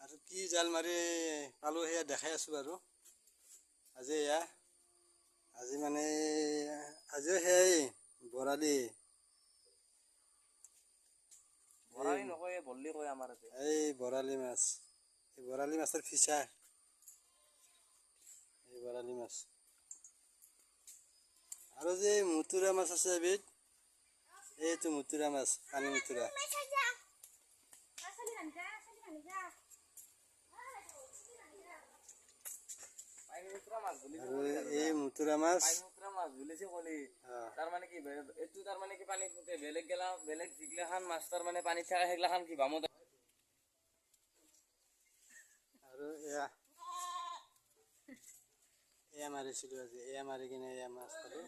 আৰু কি জাল মাৰি পালোঁ সেয়া দেখাই আছোঁ বাৰু। আজি এয়া আজি মানে আজিও সেয়াই বৰালি। বৰালি নকয় বল্লি কয় আমাৰ ইয়াতে। এই বৰালি মাছ, এই বৰালি মাছৰ ফিচা, এই বৰালি মাছ। আৰু যে মুতুৰা মাছ আছে এবিধ, এইটো মুতুৰা মাছ, পানী মুতুৰা। আৰু এই মুতুৰা মাছ বুলিছে কলি অঁ তাৰমানে কি এইটো তাৰমানে কি পানীত নুঠে, বেলেগ গেলা বেলেগ যিগিলাখান মাছ তাৰমানে পানীত থাকে সেইগিলাখান কি বামত। আৰু এয়া মাৰিছিলোঁ আজি, এয়া মাৰি কিনে এয়া মাছ পালোঁ।